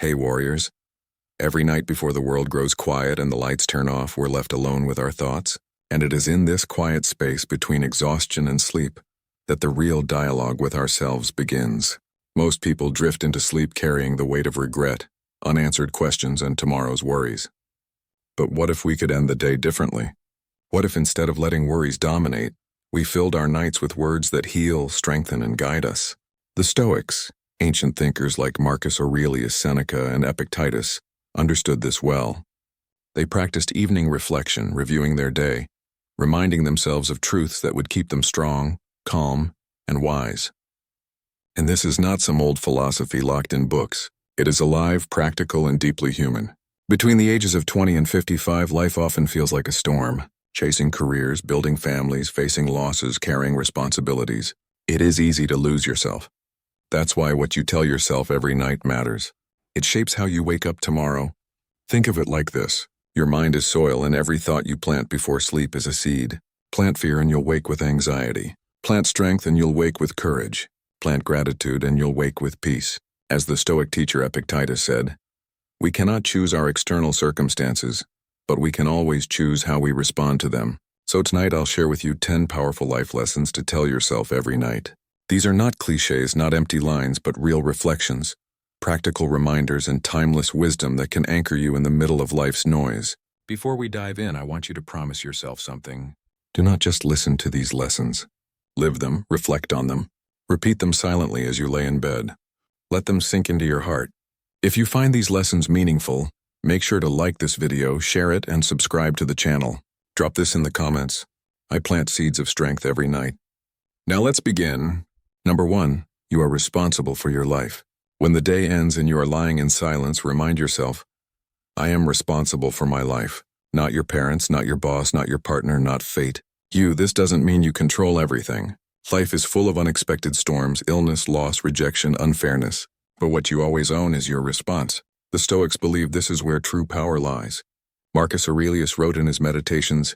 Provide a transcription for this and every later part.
Hey warriors, every night before the world grows quiet and the lights turn off, we're left alone with our thoughts. And it is in this quiet space between exhaustion and sleep that the real dialogue with ourselves begins. Most people drift into sleep carrying the weight of regret, unanswered questions, and tomorrow's worries. But what if we could end the day differently? What if instead of letting worries dominate, we filled our nights with words that heal, strengthen, and guide us? The Stoics, ancient thinkers like Marcus Aurelius, Seneca, and Epictetus, understood this well. They practiced evening reflection, reviewing their day, reminding themselves of truths that would keep them strong, calm, and wise. And this is not some old philosophy locked in books. It is alive, practical, and deeply human. Between the ages of 20 and 55, life often feels like a storm. Chasing careers, building families, facing losses, carrying responsibilities. It is easy to lose yourself. That's why what you tell yourself every night matters. It shapes how you wake up tomorrow. Think of it like this. Your mind is soil, and every thought you plant before sleep is a seed. Plant fear and you'll wake with anxiety. Plant strength and you'll wake with courage. Plant gratitude and you'll wake with peace. As the Stoic teacher Epictetus said, we cannot choose our external circumstances, but we can always choose how we respond to them. So tonight I'll share with you 10 powerful life lessons to tell yourself every night. These are not cliches, not empty lines, but real reflections, practical reminders, and timeless wisdom that can anchor you in the middle of life's noise. Before we dive in, I want you to promise yourself something. Do not just listen to these lessons. Live them, reflect on them, repeat them silently as you lay in bed. Let them sink into your heart. If you find these lessons meaningful, make sure to like this video, share it, and subscribe to the channel. Drop this in the comments. I plant seeds of strength every night. Now let's begin. Number 1, you are responsible for your life. When the day ends and you are lying in silence, remind yourself, I am responsible for my life. Not your parents, not your boss, not your partner, not fate. This doesn't mean you control everything. Life is full of unexpected storms, illness, loss, rejection, unfairness. But what you always own is your response. The Stoics believe this is where true power lies. Marcus Aurelius wrote in his Meditations,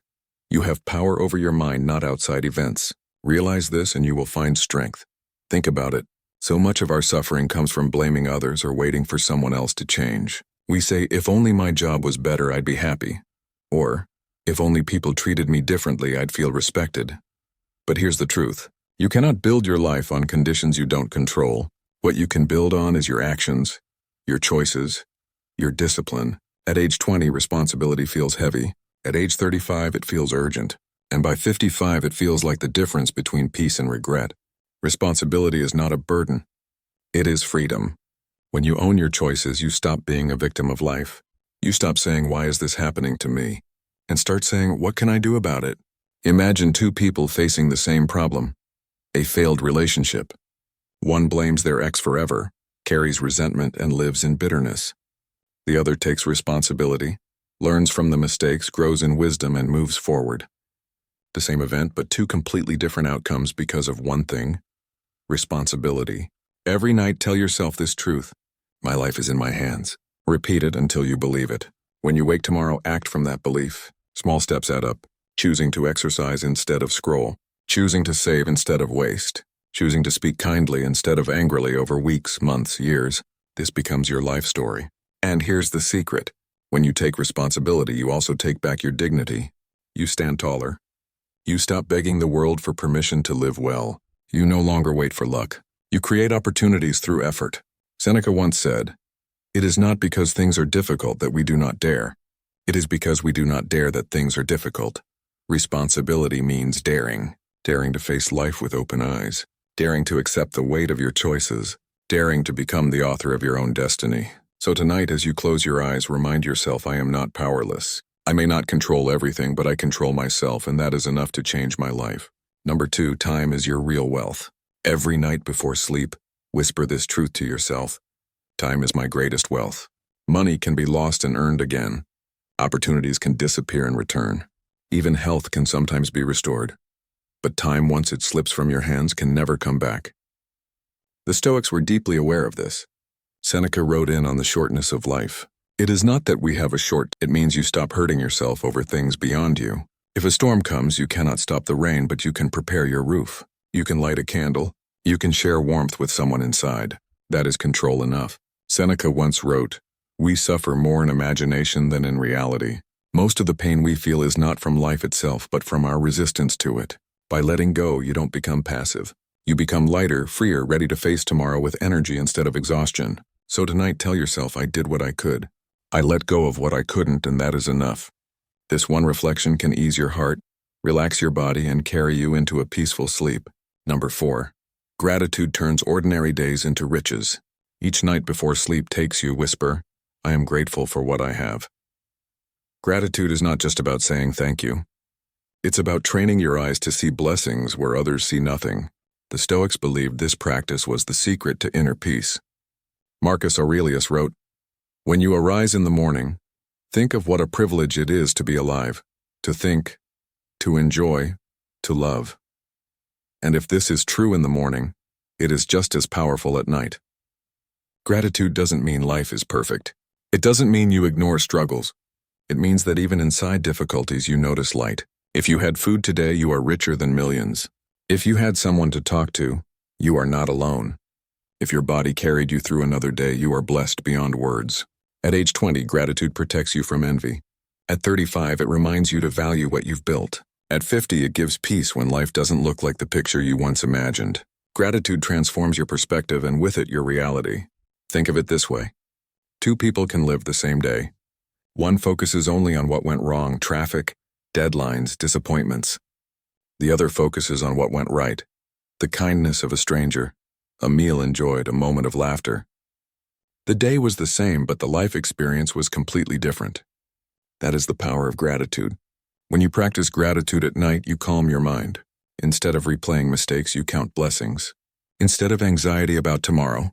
you have power over your mind, not outside events. Realize this and you will find strength. Think about it. So much of our suffering comes from blaming others or waiting for someone else to change. We say, if only my job was better, I'd be happy. Or, if only people treated me differently, I'd feel respected. But here's the truth. You cannot build your life on conditions you don't control. What you can build on is your actions, your choices, your discipline. At age 20, responsibility feels heavy. At age 35, it feels urgent. And by 55, it feels like the difference between peace and regret. Responsibility is not a burden. It is freedom. When you own your choices, you stop being a victim of life. You stop saying, why is this happening to me? And start saying, what can I do about it? Imagine two people facing the same problem. A failed relationship. One blames their ex forever, carries resentment, and lives in bitterness. The other takes responsibility, learns from the mistakes, grows in wisdom, and moves forward. The same event, but two completely different outcomes because of one thing: responsibility. Every night tell yourself this truth. My life is in my hands. Repeat it until you believe it. When you wake tomorrow, act from that belief. Small steps add up. Choosing to exercise instead of scroll. Choosing to save instead of waste. Choosing to speak kindly instead of angrily over weeks, months, years. This becomes your life story. And here's the secret. When you take responsibility, you also take back your dignity. You stand taller. You stop begging the world for permission to live well. You no longer wait for luck. You create opportunities through effort. Seneca once said, it is not because things are difficult that we do not dare. It is because we do not dare that things are difficult. Responsibility means daring. Daring to face life with open eyes. Daring to accept the weight of your choices. Daring to become the author of your own destiny. So tonight, as you close your eyes, remind yourself, I am not powerless. I may not control everything, but I control myself, and that is enough to change my life. Number 2, time is your real wealth. Every night before sleep, whisper this truth to yourself. Time is my greatest wealth. Money can be lost and earned again. Opportunities can disappear and return. Even health can sometimes be restored. But time, once it slips from your hands, can never come back. The Stoics were deeply aware of this. Seneca wrote in on the shortness of life. It is not that we have a short, it means you stop hurting yourself over things beyond you. If a storm comes, you cannot stop the rain, but you can prepare your roof. You can light a candle. You can share warmth with someone inside. That is control enough. Seneca once wrote, "We suffer more in imagination than in reality. Most of the pain we feel is not from life itself, but from our resistance to it. By letting go, you don't become passive. You become lighter, freer, ready to face tomorrow with energy instead of exhaustion. So tonight, tell yourself, I did what I could. I let go of what I couldn't, and that is enough." This one reflection can ease your heart, relax your body, and carry you into a peaceful sleep. Number 4. Gratitude turns ordinary days into riches. Each night before sleep takes you, whisper, "I am grateful for what I have." Gratitude is not just about saying thank you. It's about training your eyes to see blessings where others see nothing. The Stoics believed this practice was the secret to inner peace. Marcus Aurelius wrote, "When you arise in the morning, think of what a privilege it is to be alive, to think, to enjoy, to love. And if this is true in the morning, it is just as powerful at night." Gratitude doesn't mean life is perfect. It doesn't mean you ignore struggles. It means that even inside difficulties you notice light. If you had food today, you are richer than millions. If you had someone to talk to, you are not alone. If your body carried you through another day, you are blessed beyond words. At age 20, gratitude protects you from envy. At 35, it reminds you to value what you've built. At 50, it gives peace when life doesn't look like the picture you once imagined. Gratitude transforms your perspective and with it your reality. Think of it this way. 2 people can live the same day. One focuses only on what went wrong, traffic, deadlines, disappointments. The other focuses on what went right, the kindness of a stranger, a meal enjoyed, a moment of laughter. The day was the same, but the life experience was completely different. That is the power of gratitude. When you practice gratitude at night, you calm your mind. Instead of replaying mistakes, you count blessings. Instead of anxiety about tomorrow,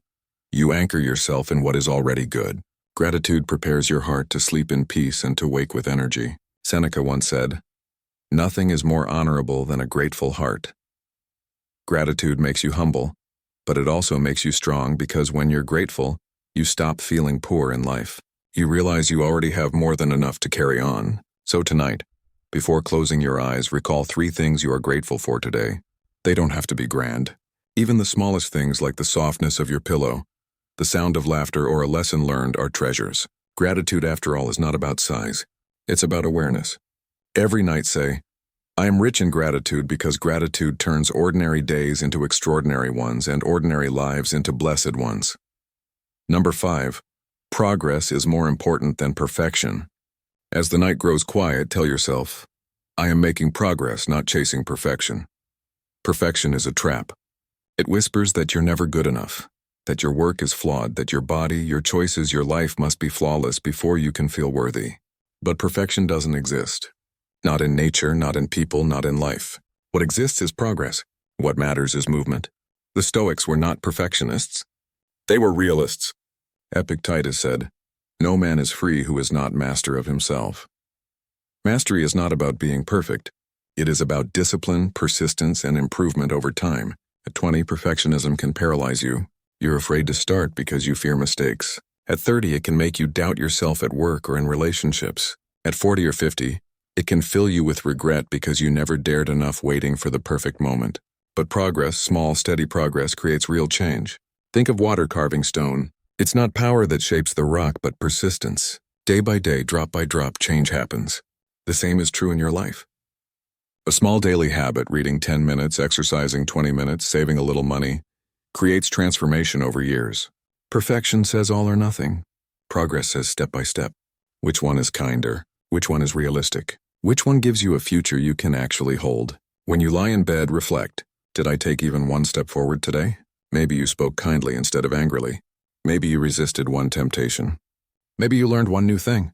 you anchor yourself in what is already good. Gratitude prepares your heart to sleep in peace and to wake with energy. Seneca once said, "Nothing is more honorable than a grateful heart." Gratitude makes you humble, but it also makes you strong because when you're grateful, you stop feeling poor in life. You realize you already have more than enough to carry on. So tonight, before closing your eyes, recall 3 things you are grateful for today. They don't have to be grand. Even the smallest things like the softness of your pillow, the sound of laughter, or a lesson learned are treasures. Gratitude, after all, is not about size. It's about awareness. Every night say, "I am rich in gratitude because gratitude turns ordinary days into extraordinary ones and ordinary lives into blessed ones." Number 5. Progress is more important than perfection. As the night grows quiet, tell yourself, "I am making progress, not chasing perfection." Perfection is a trap. It whispers that you're never good enough, that your work is flawed, that your body, your choices, your life must be flawless before you can feel worthy. But perfection doesn't exist. Not in nature, not in people, not in life. What exists is progress. What matters is movement. The Stoics were not perfectionists. They were realists. Epictetus said, "No man is free who is not master of himself." Mastery is not about being perfect. It is about discipline, persistence, and improvement over time. At 20, perfectionism can paralyze you. You're afraid to start because you fear mistakes. At 30, it can make you doubt yourself at work or in relationships. At 40 or 50, it can fill you with regret because you never dared enough waiting for the perfect moment. But progress, small, steady progress, creates real change. Think of water carving stone. It's not power that shapes the rock, but persistence. Day by day, drop by drop, change happens. The same is true in your life. A small daily habit, reading 10 minutes, exercising 20 minutes, saving a little money, creates transformation over years. Perfection says all or nothing. Progress says step by step. Which one is kinder? Which one is realistic? Which one gives you a future you can actually hold? When you lie in bed, reflect. Did I take even one step forward today? Maybe you spoke kindly instead of angrily. Maybe you resisted one temptation. Maybe you learned one new thing.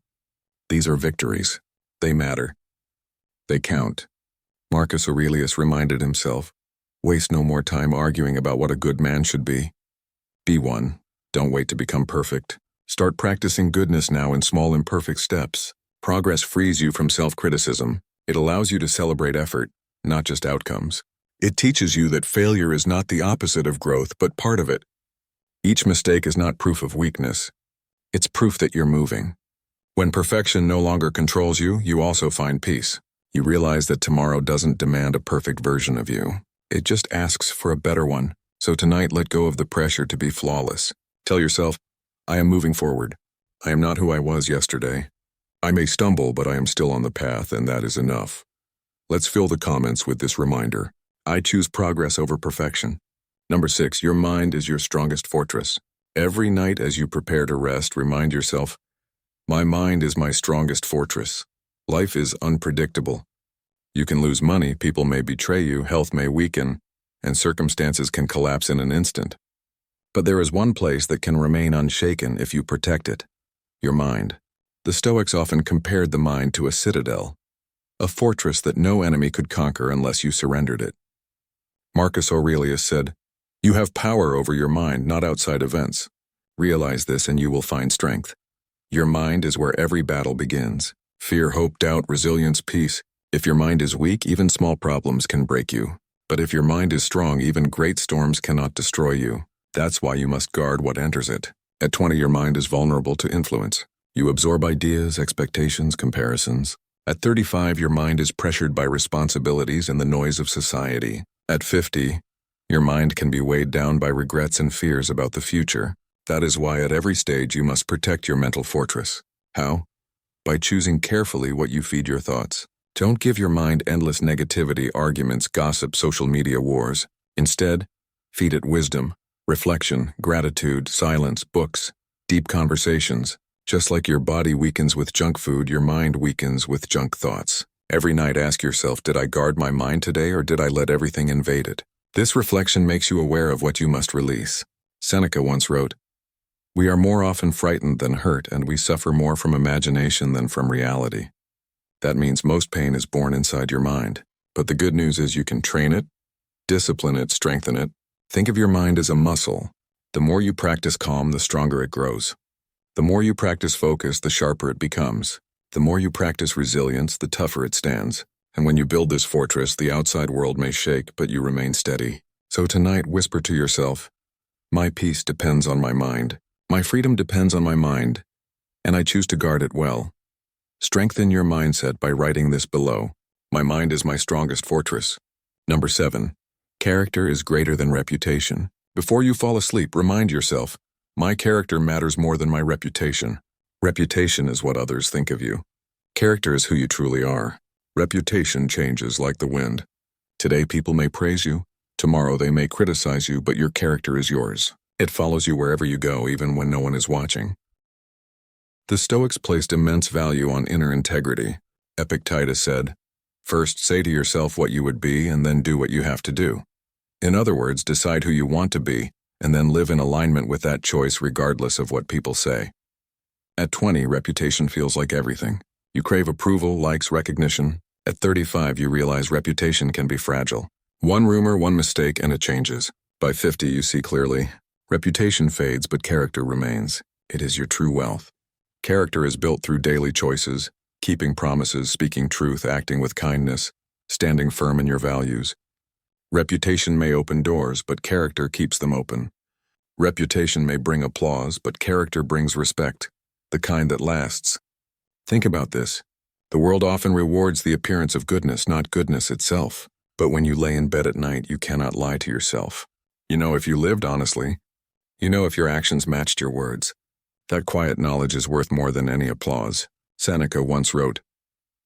These are victories. They matter. They count. Marcus Aurelius reminded himself, "Waste no more time arguing about what a good man should be. Be one. Don't wait to become perfect. Start practicing goodness now in small imperfect steps." Progress frees you from self-criticism. It allows you to celebrate effort, not just outcomes. It teaches you that failure is not the opposite of growth, but part of it. Each mistake is not proof of weakness. It's proof that you're moving. When perfection no longer controls you, you also find peace. You realize that tomorrow doesn't demand a perfect version of you. It just asks for a better one. So tonight, let go of the pressure to be flawless. Tell yourself, I am moving forward. I am not who I was yesterday. I may stumble, but I am still on the path, and that is enough. Let's fill the comments with this reminder. I choose progress over perfection. Number 6, your mind is your strongest fortress. Every night as you prepare to rest, remind yourself, my mind is my strongest fortress. Life is unpredictable. You can lose money, people may betray you, health may weaken, and circumstances can collapse in an instant. But there is one place that can remain unshaken if you protect it, your mind. The Stoics often compared the mind to a citadel, a fortress that no enemy could conquer unless you surrendered it. Marcus Aurelius said, "You have power over your mind, not outside events. Realize this and you will find strength. Your mind is where every battle begins. Fear, hope, doubt, resilience, peace. If your mind is weak, even small problems can break you. But if your mind is strong, even great storms cannot destroy you. That's why you must guard what enters it. At 20, your mind is vulnerable to influence. You absorb ideas, expectations, comparisons. At 35, your mind is pressured by responsibilities and the noise of society. At 50, your mind can be weighed down by regrets and fears about the future. That is why at every stage you must protect your mental fortress. How? By choosing carefully what you feed your thoughts. Don't give your mind endless negativity, arguments, gossip, social media wars. Instead, feed it wisdom, reflection, gratitude, silence, books, deep conversations. Just like your body weakens with junk food, your mind weakens with junk thoughts. Every night ask yourself, did I guard my mind today or did I let everything invade it? This reflection makes you aware of what you must release. Seneca once wrote, "We are more often frightened than hurt, and we suffer more from imagination than from reality." That means most pain is born inside your mind. But the good news is you can train it, discipline it, strengthen it. Think of your mind as a muscle. The more you practice calm, the stronger it grows. The more you practice focus, the sharper it becomes. The more you practice resilience, the tougher it stands. And when you build this fortress, the outside world may shake, but you remain steady. So tonight, whisper to yourself, my peace depends on my mind. My freedom depends on my mind, and I choose to guard it well. Strengthen your mindset by writing this below. My mind is my strongest fortress. Number 7, character is greater than reputation. Before you fall asleep, remind yourself, my character matters more than my reputation. Reputation is what others think of you. Character is who you truly are. Reputation changes like the wind. Today people may praise you, tomorrow they may criticize you, but your character is yours. It follows you wherever you go, even when no one is watching. The Stoics placed immense value on inner integrity. Epictetus said, "First say to yourself what you would be and then do what you have to do." In other words, decide who you want to be and then live in alignment with that choice regardless of what people say. At 20, reputation feels like everything. You crave approval, likes, recognition. At 35, you realize reputation can be fragile. One rumor, one mistake, and it changes. By 50, you see clearly. Reputation fades, but character remains. It is your true wealth. Character is built through daily choices, keeping promises, speaking truth, acting with kindness, standing firm in your values. Reputation may open doors, but character keeps them open. Reputation may bring applause, but character brings respect, the kind that lasts. Think about this. The world often rewards the appearance of goodness, not goodness itself. But when you lay in bed at night, you cannot lie to yourself. You know if you lived honestly. You know if your actions matched your words. That quiet knowledge is worth more than any applause. Seneca once wrote,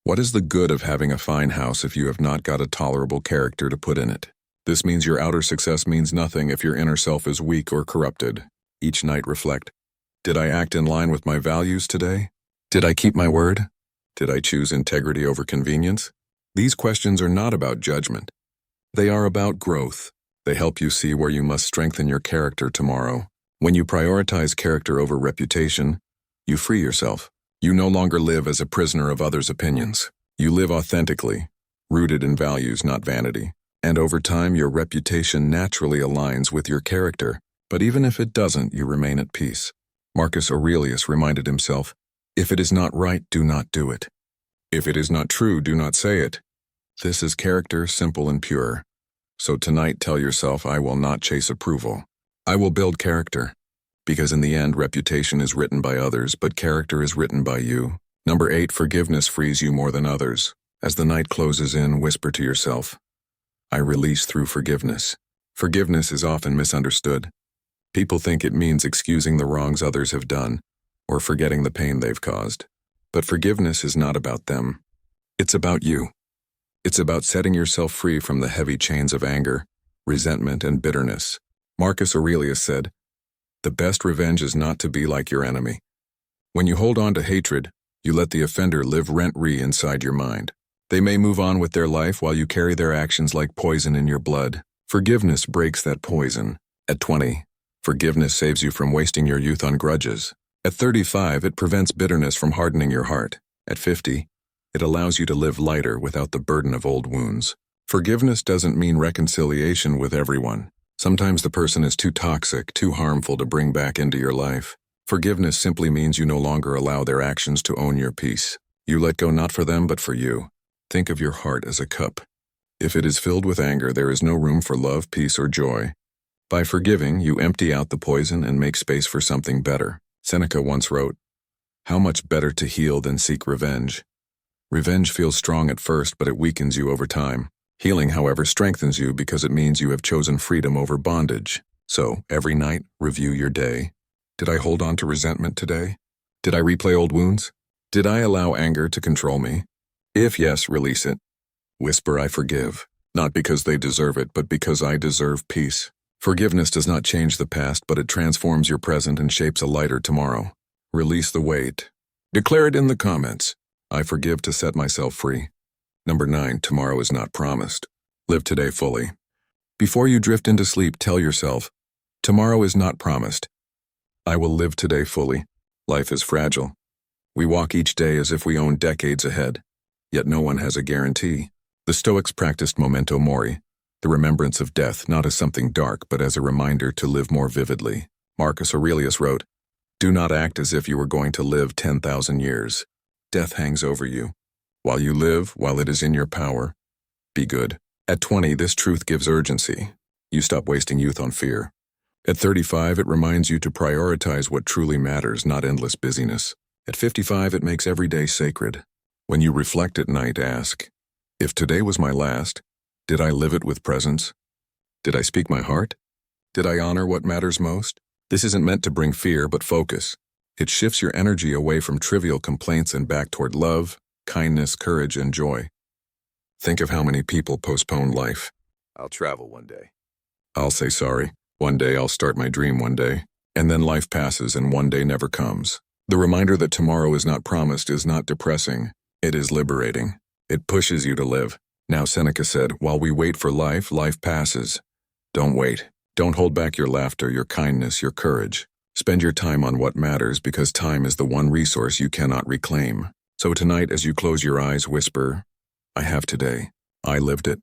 "What is the good of having a fine house if you have not got a tolerable character to put in it?" This means your outer success means nothing if your inner self is weak or corrupted. Each night reflect, did I act in line with my values today? Did I keep my word? Did I choose integrity over convenience? These questions are not about judgment. They are about growth. They help you see where you must strengthen your character tomorrow. When you prioritize character over reputation, you free yourself. You no longer live as a prisoner of others' opinions. You live authentically, rooted in values, not vanity. And over time, your reputation naturally aligns with your character. But even if it doesn't, you remain at peace. Marcus Aurelius reminded himself, if it is not right, do not do it. If it is not true, do not say it. This is character, simple and pure. So tonight tell yourself, I will not chase approval. I will build character. Because in the end, reputation is written by others, but character is written by you. Number 8, forgiveness frees you more than others. As the night closes in, whisper to yourself, I release through forgiveness. Forgiveness is often misunderstood. People think it means excusing the wrongs others have done, or forgetting the pain they've caused. But forgiveness is not about them. It's about you. It's about setting yourself free from the heavy chains of anger, resentment, and bitterness. Marcus Aurelius said, "The best revenge is not to be like your enemy." When you hold on to hatred, you let the offender live rent-free inside your mind. They may move on with their life while you carry their actions like poison in your blood. Forgiveness breaks that poison. At 20, forgiveness saves you from wasting your youth on grudges. At 35, it prevents bitterness from hardening your heart. At 50, it allows you to live lighter without the burden of old wounds. Forgiveness doesn't mean reconciliation with everyone. Sometimes the person is too toxic, too harmful to bring back into your life. Forgiveness simply means you no longer allow their actions to own your peace. You let go not for them but for you. Think of your heart as a cup. If it is filled with anger, there is no room for love, peace, or joy. By forgiving, you empty out the poison and make space for something better. Seneca once wrote, "How much better to heal than seek revenge." Revenge feels strong at first, but it weakens you over time. Healing, however, strengthens you because it means you have chosen freedom over bondage. So, every night, review your day. Did I hold on to resentment today? Did I replay old wounds? Did I allow anger to control me? If yes, release it. Whisper, "I forgive," not because they deserve it, but because I deserve peace. Forgiveness does not change the past, but it transforms your present and shapes a lighter tomorrow. Release the weight. Declare it in the comments. I forgive to set myself free. Number 9, tomorrow is not promised. Live today fully. Before you drift into sleep, tell yourself, tomorrow is not promised. I will live today fully. Life is fragile. We walk each day as if we own decades ahead, yet no one has a guarantee. The Stoics practiced memento mori, the remembrance of death not as something dark but as a reminder to live more vividly. Marcus Aurelius wrote, "Do not act as if you were going to live 10,000 years. Death hangs over you. While you live, while it is in your power, be good." At 20, this truth gives urgency. You stop wasting youth on fear. At 35, it reminds you to prioritize what truly matters, not endless busyness. At 55, it makes every day sacred. When you reflect at night, ask, if today was my last, did I live it with presence? Did I speak my heart? Did I honor what matters most? This isn't meant to bring fear, but focus. It shifts your energy away from trivial complaints and back toward love, kindness, courage, and joy. Think of how many people postpone life. I'll travel one day. I'll say sorry. One day I'll start my dream one day. And then life passes and one day never comes. The reminder that tomorrow is not promised is not depressing. It is liberating. It pushes you to live. Now Seneca said, while we wait for life, life passes. Don't wait. Don't hold back your laughter, your kindness, your courage. Spend your time on what matters because time is the one resource you cannot reclaim. So tonight, as you close your eyes, whisper, I have today. I lived it.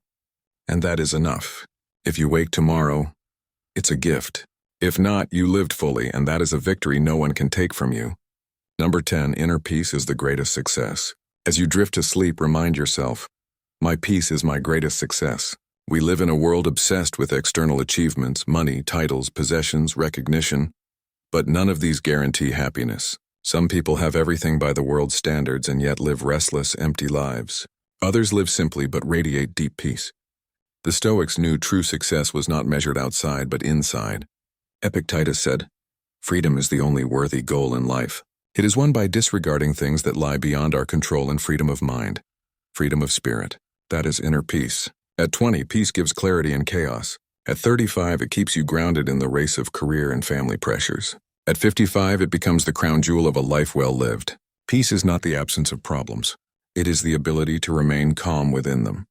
And that is enough. If you wake tomorrow, it's a gift. If not, you lived fully, and that is a victory no one can take from you. Number 10, inner peace is the greatest success. As you drift to sleep, remind yourself, my peace is my greatest success. We live in a world obsessed with external achievements, money, titles, possessions, recognition, but none of these guarantee happiness. Some people have everything by the world's standards and yet live restless, empty lives. Others live simply but radiate deep peace. The Stoics knew true success was not measured outside but inside. Epictetus said, freedom is the only worthy goal in life. It is won by disregarding things that lie beyond our control and freedom of mind, freedom of spirit. That is inner peace. At 20, peace gives clarity in chaos. At 35, it keeps you grounded in the race of career and family pressures. At 55, it becomes the crown jewel of a life well lived. Peace is not the absence of problems. It is the ability to remain calm within them.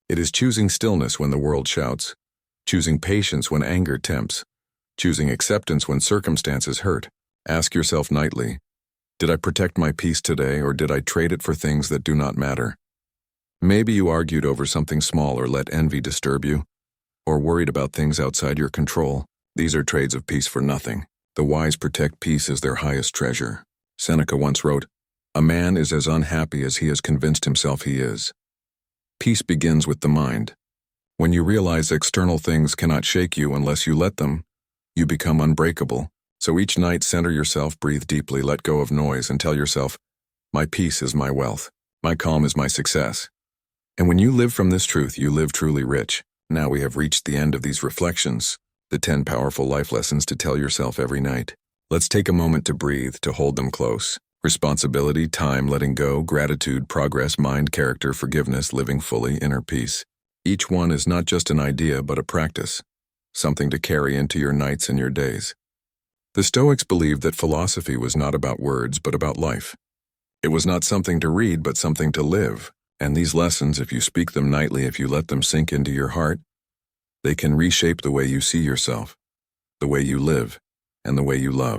It is choosing stillness when the world shouts, choosing patience when anger tempts, choosing acceptance when circumstances hurt. Ask yourself nightly, did I protect my peace today or did I trade it for things that do not matter? Maybe you argued over something small or let envy disturb you, or worried about things outside your control. These are trades of peace for nothing. The wise protect peace as their highest treasure. Seneca once wrote, a man is as unhappy as he has convinced himself he is. Peace begins with the mind. When you realize external things cannot shake you unless you let them, you become unbreakable. So each night center yourself, breathe deeply, let go of noise, and tell yourself, my peace is my wealth. My calm is my success. And when you live from this truth, you live truly rich. Now we have reached the end of these reflections. The 10 powerful life lessons to tell yourself every night. Let's take a moment to breathe, to hold them close. Responsibility, time, letting go, gratitude, progress, mind, character, forgiveness, living fully, inner peace. Each one is not just an idea, but a practice, something to carry into your nights and your days. The Stoics believed that philosophy was not about words, but about life. It was not something to read, but something to live. And these lessons, if you speak them nightly, if you let them sink into your heart, they can reshape the way you see yourself, the way you live, and the way you love.